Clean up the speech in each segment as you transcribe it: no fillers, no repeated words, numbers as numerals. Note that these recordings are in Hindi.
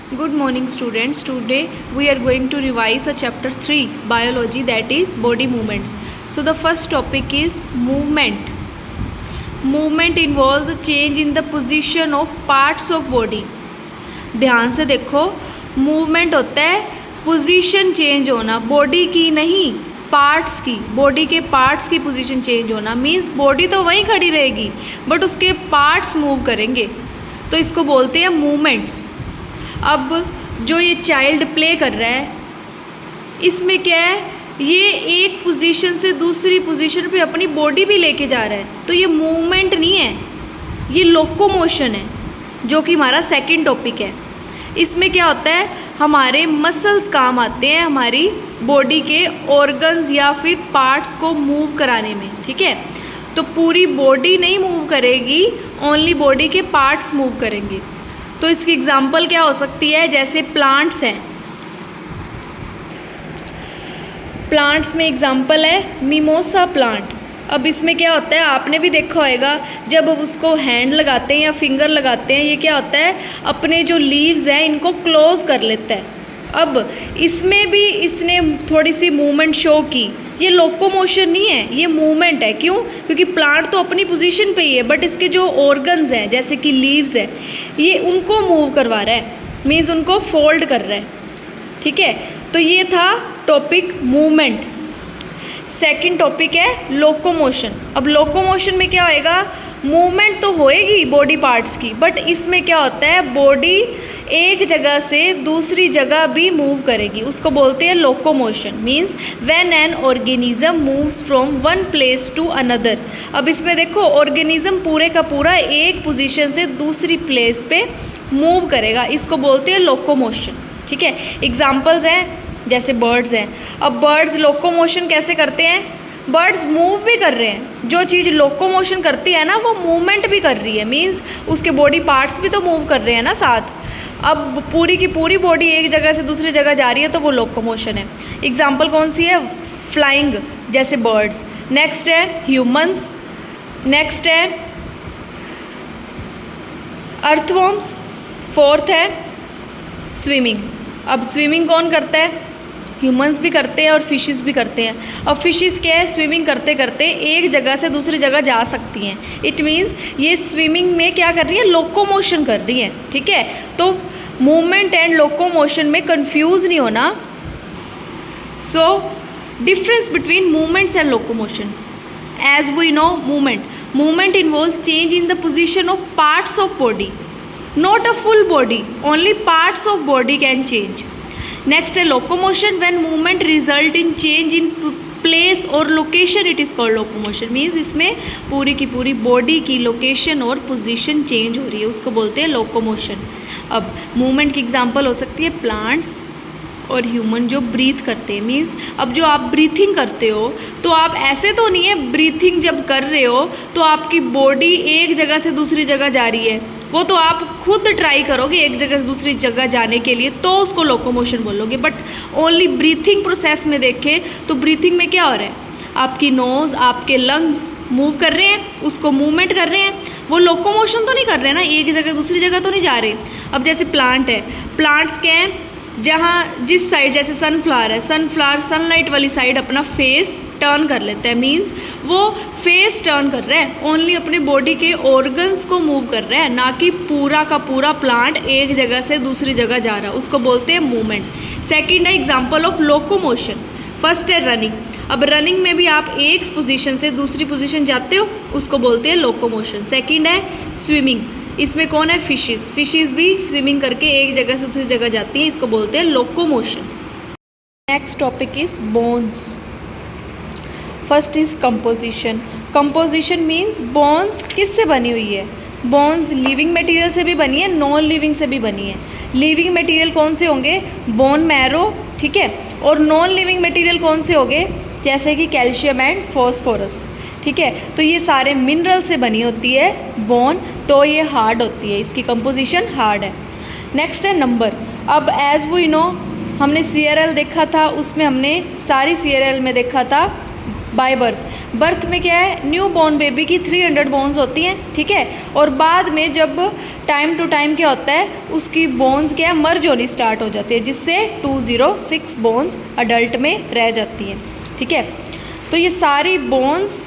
Good morning students. Today we are going to revise a chapter 3 biology, that is body movements. So the first topic is movement. Movement involves a change in the position of parts of body. ध्यान से देखो, मूवमेंट होता है पोजीशन चेंज होना, बॉडी की नहीं पार्ट्स की, बॉडी के पार्ट्स की पोजीशन चेंज होना। मींस बॉडी तो वहीं खड़ी रहेगी बट उसके पार्ट्स मूव करेंगे, तो इसको बोलते हैं मूवमेंट्स। अब जो ये चाइल्ड प्ले कर रहा है, इसमें क्या है, ये एक पोजीशन से दूसरी पोजीशन पे अपनी बॉडी भी लेके जा रहा है, तो ये मूवमेंट नहीं है, ये लोकोमोशन है, जो कि हमारा सेकंड टॉपिक है। इसमें क्या होता है, हमारे मसल्स काम आते हैं हमारी बॉडी के ऑर्गन्स या फिर पार्ट्स को मूव कराने में, ठीक है। तो पूरी बॉडी नहीं मूव करेगी, ओनली बॉडी के पार्ट्स मूव करेंगे। तो इसकी एग्जांपल क्या हो सकती है, जैसे प्लांट्स हैं, प्लांट्स में एग्जांपल है मिमोसा प्लांट। अब इसमें क्या होता है, आपने भी देखा होगा, जब उसको हैंड लगाते हैं या फिंगर लगाते हैं, ये क्या होता है, अपने जो लीव्स हैं इनको क्लोज कर लेता है। अब इसमें भी इसने थोड़ी सी मूवमेंट शो की, ये लोकोमोशन नहीं है, ये मूवमेंट है। क्यों? क्योंकि प्लांट तो अपनी पोजीशन पे ही है, बट इसके जो ऑर्गन्स हैं जैसे कि लीव्स हैं, ये उनको मूव करवा रहा है, मीन्स उनको फोल्ड कर रहा है, ठीक है। तो ये था टॉपिक मूवमेंट। सेकंड टॉपिक है लोकोमोशन। अब लोकोमोशन में क्या होएगा, मूवमेंट तो होएगी बॉडी पार्ट्स की, बट इसमें क्या होता है, बॉडी एक जगह से दूसरी जगह भी मूव करेगी, उसको बोलते हैं locomotion. Means when an organism moves from one place to another. अब इसमें देखो, ऑर्गेनिज्म पूरे का पूरा एक पोजीशन से दूसरी प्लेस पे मूव करेगा, इसको बोलते हैं लोकोमोशन, ठीक है। एग्जाम्पल्स हैं जैसे बर्ड्स हैं। अब बर्ड्स लोकोमोशन कैसे करते हैं, बर्ड्स मूव भी कर रहे हैं, जो चीज़ लोकोमोशन करती है ना वो मूवमेंट भी कर रही है, मींस उसके बॉडी पार्ट्स भी तो मूव कर रहे हैं ना साथ। अब पूरी की पूरी बॉडी एक जगह से दूसरी जगह जा रही है, तो वो लोकोमोशन है। एग्जाम्पल कौन सी है, फ्लाइंग जैसे बर्ड्स। नेक्स्ट है ह्यूमंस, नेक्स्ट है अर्थवॉर्म्स, फोर्थ है स्विमिंग। अब स्विमिंग कौन करता है, ह्यूमंस भी करते हैं और फिशेस भी करते हैं। अब फिशेस क्या है, स्विमिंग करते करते एक जगह से दूसरी जगह जा सकती हैं। इट मीन्स ये स्विमिंग में क्या कर रही है, लोकोमोशन कर रही है, ठीक है। तो मूवमेंट एंड लोकोमोशन में कंफ्यूज नहीं होना। So difference between movements and locomotion, as we know movement involve change in the position of parts of body, not a full body, only parts of body can change. Next है locomotion, when movement result in change in place or location it is called locomotion. means इसमें पूरी की पूरी बॉडी की लोकेशन और पोजीशन चेंज हो रही है, उसको बोलते हैं लोकोमोशन। अब मूवमेंट की एग्जांपल हो सकती है प्लांट्स और ह्यूमन जो ब्रीथ करते हैं। मीन्स अब जो आप ब्रीथिंग करते हो, तो आप ऐसे तो नहीं है, ब्रीथिंग जब कर रहे हो तो आपकी बॉडी एक जगह से दूसरी जगह जा रही है, वो तो आप खुद ट्राई करोगे एक जगह से दूसरी जगह जाने के लिए, तो उसको लोकोमोशन बोलोगे। बट ओनली ब्रीथिंग प्रोसेस में देखें तो ब्रीथिंग में क्या हो रहा है, आपकी नोज़, आपके लंग्स मूव कर रहे हैं, उसको मूवमेंट कर रहे हैं, वो लोकोमोशन तो नहीं कर रहे हैं ना, एक जगह दूसरी जगह तो नहीं जा रहे। अब जैसे प्लांट है, प्लांट्स क्या हैं, जहाँ जिस साइड, जैसे सनफ्लावर है, सनफ्लावर सनलाइट वाली साइड अपना फेस टर्न कर लेता है, मींस वो फेस टर्न कर रहा है, ओनली अपने बॉडी के ऑर्गन्स को मूव कर रहा है, ना कि पूरा का पूरा प्लांट एक जगह से दूसरी जगह जा रहा है, उसको बोलते हैं मूवमेंट। सेकंड है एग्जांपल ऑफ लोकोमोशन। फर्स्ट है रनिंग। अब रनिंग में भी आप एक पोजीशन से दूसरी पोजीशन जाते हो, उसको बोलते हैं लोकोमोशन। सेकंड है स्विमिंग, इसमें कौन है, फिशेस। फिशेस भी स्विमिंग करके एक जगह से दूसरी जगह जाती हैं, इसको बोलते हैं locomotion. Next topic is bones. First is composition. Composition means bones किससे बनी हुई है, बोन्स लिविंग मटेरियल से भी बनी है, नॉन लिविंग से भी बनी है। लिविंग मटेरियल कौन से होंगे, बोन मैरो, ठीक है। और नॉन लिविंग मटेरियल कौन से होंगे, जैसे कि कैल्शियम एंड फॉस्फोरस, ठीक है। तो ये सारे मिनरल से बनी होती है बोन, तो ये हार्ड होती है, इसकी कंपोजिशन हार्ड है। नेक्स्ट है नंबर। अब एज वी नो, हमने CRL देखा था, उसमें हमने सारी CRL में देखा था बाय बर्थ। बर्थ में क्या है, न्यू बॉर्न बेबी की 300 बोन्स होती हैं, ठीक है। और बाद में जब टाइम टू टाइम क्या होता है, उसकी बोन्स क्या है, मर्ज होनी स्टार्ट हो जाती है, जिससे 206 बोन्स अडल्ट में रह जाती हैं, ठीक है। तो ये सारी बोन्स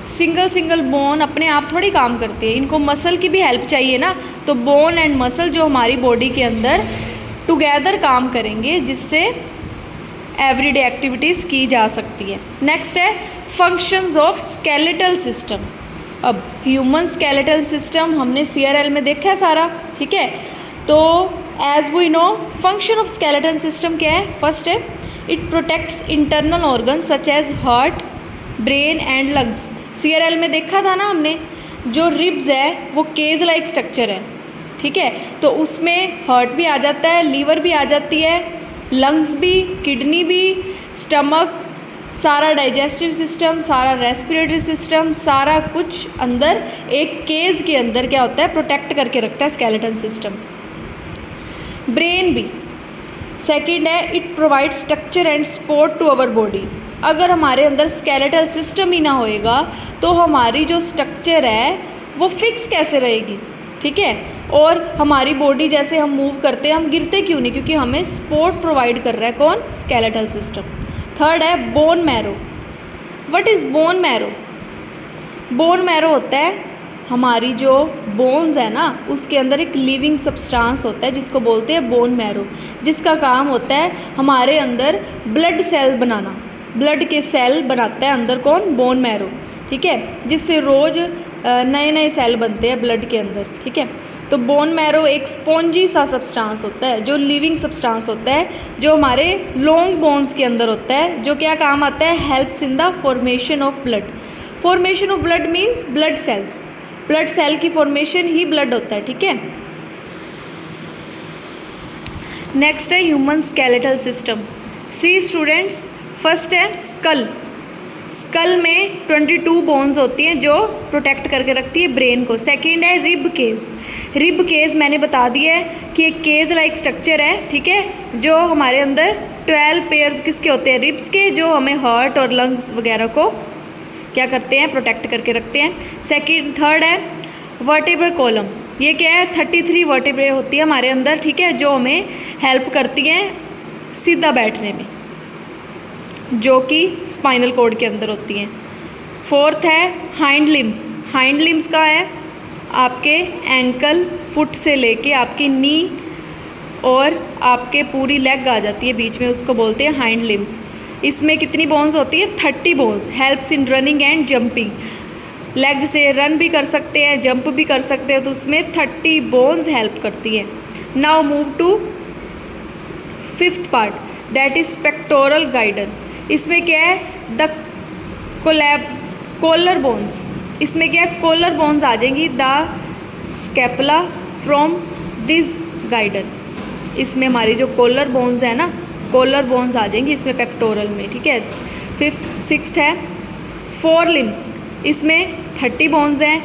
सिंगल बोन अपने आप थोड़ी काम करती है, इनको मसल की भी हेल्प चाहिए ना। तो बोन एंड मसल जो हमारी बॉडी के अंदर टुगेदर काम करेंगे, जिससे एवरीडे एक्टिविटीज़ की जा सकती है। नेक्स्ट है फंक्शंस ऑफ स्केलेटल सिस्टम। अब ह्यूमन स्केलेटल सिस्टम हमने CRL में देखा है सारा, ठीक है। तो as we know function of skeletal system क्या है, फर्स्ट है it protects internal organ such as heart, brain and lungs. CRL में देखा था ना हमने, जो रिब्स है वो केज लाइक स्ट्रक्चर है, ठीक है। तो उसमें हार्ट भी आ जाता है, लीवर भी आ जाती है, लंग्स भी, किडनी भी, स्टमक, सारा डाइजेस्टिव सिस्टम, सारा रेस्पिरेटरी सिस्टम, सारा कुछ अंदर एक केज के अंदर क्या होता है, प्रोटेक्ट करके रखता है स्केलेटल सिस्टम। ब्रेन भी सेकंड है, it provide structure and support to our body. अगर हमारे अंदर स्केलेटल सिस्टम ही ना होएगा तो हमारी जो स्ट्रक्चर है वो फिक्स कैसे रहेगी, ठीक है। और हमारी बॉडी जैसे हम मूव करते हैं, हम गिरते क्यों नहीं, क्योंकि हमें सपोर्ट प्रोवाइड कर रहा है कौन, स्केलेटल सिस्टम। थर्ड है bone marrow. What is bone marrow? Bone marrow होता है हमारी जो बोन्स है ना, उसके अंदर एक लिविंग सब्सटेंस होता है जिसको बोलते हैं बोन मैरो, जिसका काम होता है हमारे अंदर ब्लड सेल बनाना। ब्लड के सेल बनाता है अंदर कौन, बोन मैरो, ठीक है, जिससे रोज़ नए नए सेल बनते हैं ब्लड के अंदर, ठीक है। तो बोन मैरो एक स्पॉन्जी सा सब्सटेंस होता है, जो लिविंग सब्सटेंस होता है, जो हमारे लॉन्ग बोन्स के अंदर होता है, जो क्या काम आता है, helps in the formation of blood. Formation of blood means blood cells, blood cell की फॉर्मेशन ही ब्लड होता है, ठीक है। नेक्स्ट है human skeletal system. See students, first है स्कल। स्कल में 22 बोन्स होती हैं जो प्रोटेक्ट करके रखती है ब्रेन को। सेकंड है रिब केज। रिब केज मैंने बता दिया है कि एक केज लाइक स्ट्रक्चर है, ठीक है, जो हमारे अंदर 12 पेयर्स किसके होते हैं, रिब्स के, जो हमें हार्ट और लंग्स वगैरह को क्या करते हैं, प्रोटेक्ट करके रखते हैं। थर्ड है वर्टेब्रल कॉलम। ये क्या है, 33 वर्टेब्रे होती है हमारे अंदर, ठीक है, जो हमें हेल्प करती हैं सीधा बैठने में, जो कि स्पाइनल कॉर्ड के अंदर होती हैं। फोर्थ है हाइंड लिम्स। हाइंड लिम्स का है आपके एंकल, फुट से लेके आपकी नी और आपके पूरी लेग आ जाती है बीच में, उसको बोलते हैं हाइंड लिम्स। इसमें कितनी बोन्स होती है, 30 bones. Helps in running and jumping. Leg से रन भी कर सकते हैं, जंप भी कर सकते हैं, तो उसमें 30 बोन्स हेल्प करती है। Now move to fifth part, that is pectoral girdle. इसमें क्या है, द कोलर बोन्स। इसमें क्या है, कोलर बोन्स आ जाएंगी, the scapula from this girdle. इसमें हमारी जो कोलर बोन्स है ना, कोलर बोन्स आ जाएंगी इसमें पेक्टोरल में, ठीक है। सिक्स्थ है फोर लिम्स। इसमें 30 बोन्स हैं।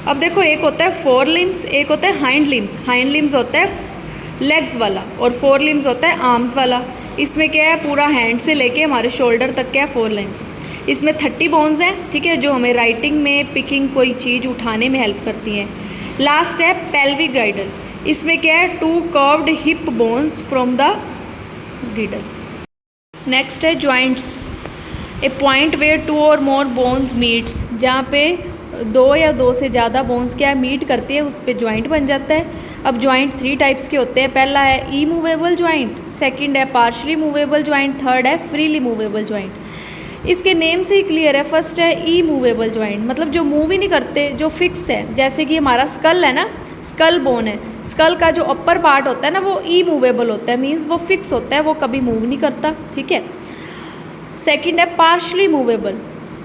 अब देखो, एक होता है फोर लिम्स, एक होता है हाइंड लिम्स। हाइंड लिम्स होता है लेग्स वाला और फोर लिम्स होता है आर्म्स वाला। इसमें क्या है, पूरा हैंड से लेके हमारे शोल्डर तक क्या है, 4 लिम्स। इसमें 30 बोन्स हैं, ठीक है, जो हमें राइटिंग में, पिकिंग, कोई चीज़ उठाने में हेल्प करती हैं। लास्ट है पेल्विक गाइडर। इसमें क्या है, 2 curved hip bones from the girdle. Next है जॉइंट्स। ए पॉइंट वेयर 2 और मोर बोन्स मीट्स। जहाँ पे 2 या 2 से ज़्यादा बोन्स क्या मीट करती है, उस पर जॉइंट बन जाता है। अब जॉइंट 3 टाइप्स के होते हैं। पहला है ई मूवेबल जॉइंट, सेकंड है पार्शली मूवेबल जॉइंट, थर्ड है फ्रीली मूवेबल जॉइंट। इसके नेम से ही क्लियर है। फर्स्ट है ई मूवेबल जॉइंट, मतलब जो मूव ही नहीं करते, जो फिक्स है। जैसे कि हमारा स्कल है ना, स्कल बोन है, स्कल का जो अपर पार्ट होता है ना, वो ई मूवेबल होता है, मीन्स वो फिक्स होता है, वो कभी मूव नहीं करता, ठीक है। सेकंड है पार्शली मूवेबल।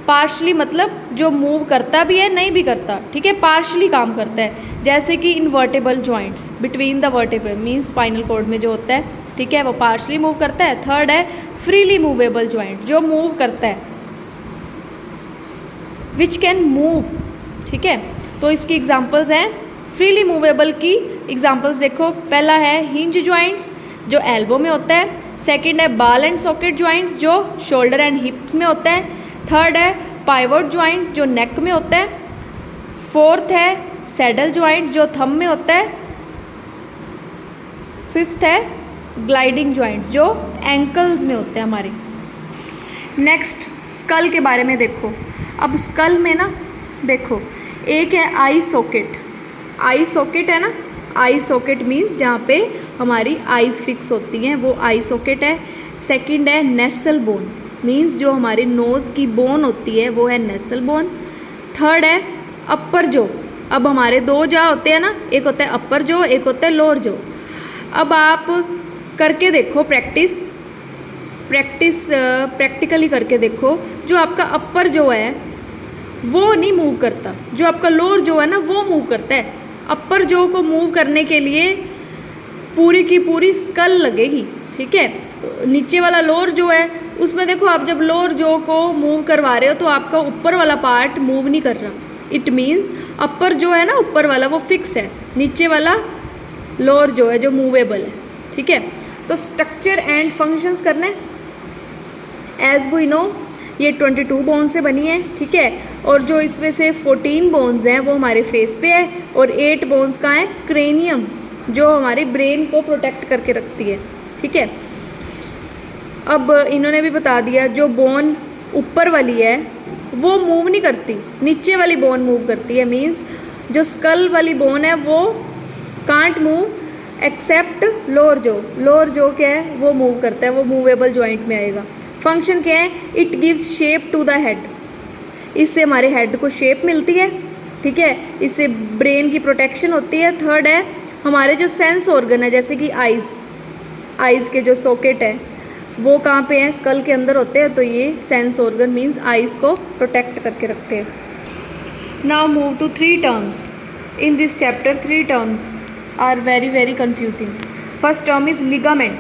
पार्शली मतलब जो मूव करता भी है, नहीं भी करता, ठीक है, पार्शली काम करता है। जैसे कि intervertebral joints between the vertebrae, means spinal cord में जो होता है, ठीक है, वो पार्शली मूव करता है। थर्ड है फ्रीली मूवेबल जॉइंट, जो मूव करता है, विच कैन मूव, ठीक है। तो इसकी एग्जांपल्स हैं, फ्रीली मूवेबल की एग्जांपल्स देखो। पहला है हिंज जॉइंट्स, जो एल्बो में होता है। सेकंड है बॉल एंड सॉकेट जॉइंट्स जो शोल्डर एंड हिप्स में होता है। थर्ड है पाइवोट जॉइंट जो नेक में होता है। फोर्थ है सैडल जॉइंट जो थंब में होता है। फिफ्थ है ग्लाइडिंग जॉइंट जो एंकल्स में होते हैं हमारे। नेक्स्ट स्कल के बारे में देखो। अब स्कल में ना देखो, एक है आई सॉकेट। आई सॉकेट है ना, आई सॉकेट मीन्स जहाँ पे हमारी आईज फिक्स होती हैं वो आई सॉकेट है। सेकंड है नेसल बोन मीन्स जो हमारी नोज़ की बोन होती है वो है नेसल बोन। थर्ड है अपर जो। अब हमारे दो जा होते हैं ना, एक होता है अपर जो, एक होता है लोअर जो। अब आप करके देखो प्रैक्टिकली करके देखो, जो आपका अपर जो है वो नहीं मूव करता, जो आपका लोअर जो है ना वो मूव करता है। अपर जो को मूव करने के लिए पूरी की पूरी स्कल लगेगी, ठीक है। नीचे वाला लोअर जो है उसमें देखो, आप जब लोअर जो को मूव करवा रहे हो तो आपका ऊपर वाला पार्ट मूव नहीं कर रहा। इट मीन्स अपर जो है ना ऊपर वाला वो फिक्स है, नीचे वाला लोअर जो है जो मूवेबल है, ठीक है। तो स्ट्रक्चर एंड फंक्शंस करने, एज वी नो ये 22 बोन से बनी है, ठीक है। और जो इसमें से 14 बोन्स हैं वो हमारे फेस पे है और 8 बोन्स का है क्रेनियम जो हमारी ब्रेन को प्रोटेक्ट करके रखती है, ठीक है। अब इन्होंने भी बता दिया जो बोन ऊपर वाली है वो मूव नहीं करती, नीचे वाली बोन मूव करती है। मीन्स जो स्कल वाली बोन है वो कांट मूव एक्सेप्ट लोअर जो। लोअर जो क्या है वो मूव करता है, वो मूवेबल जॉइंट में आएगा। फंक्शन क्या है, it gives shape to the head, इससे हमारे हेड को शेप मिलती है, ठीक है। इससे ब्रेन की प्रोटेक्शन होती है। थर्ड है हमारे जो सेंस ऑर्गन है जैसे कि आइज़ के जो सॉकेट है वो कहाँ पे हैं, स्कल के अंदर होते हैं, तो ये सेंस ऑर्गन मीन्स आइज़ को प्रोटेक्ट करके रखते हैं। Now move to 3 terms in this chapter. 3 terms are very confusing. First term is ligament.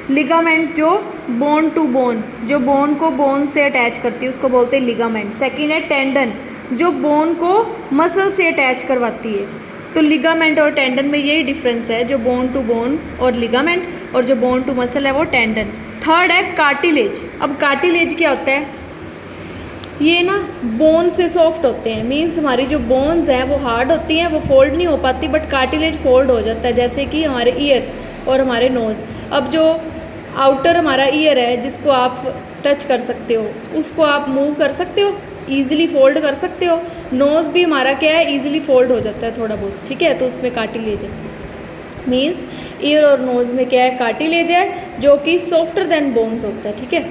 Ligament जो बोन टू बोन, जो बोन को बोन से अटैच करती है उसको बोलते हैं लिगामेंट। सेकेंड है टेंडन जो बोन को मसल से अटैच करवाती है। तो लिगामेंट और टेंडन में यही डिफरेंस है, जो बोन टू बोन और लिगामेंट, और जो बोन टू मसल है वो टेंडन। थर्ड है कार्टिलेज। अब कार्टिलेज क्या होता है, ये ना बोन से सॉफ्ट होते हैं, मीन्स हमारी जो बोन्स हैं वो हार्ड होती हैं, वो फोल्ड नहीं हो पाती, बट कार्टिलेज फोल्ड हो जाता है, जैसे कि हमारे ईयर और हमारे नोज़। अब जो आउटर हमारा ईयर है जिसको आप टच कर सकते हो उसको आप मूव कर सकते हो, ईजिली फोल्ड कर सकते हो। नोज़ भी हमारा क्या है, ईजिली फोल्ड हो जाता है थोड़ा बहुत, ठीक है, तो उसमें कार्टिलेज है। मीन्स ईयर और नोज़ में क्या है, कार्टिलेज है जो कि सॉफ्टर देन बोन्स होता है, ठीक है।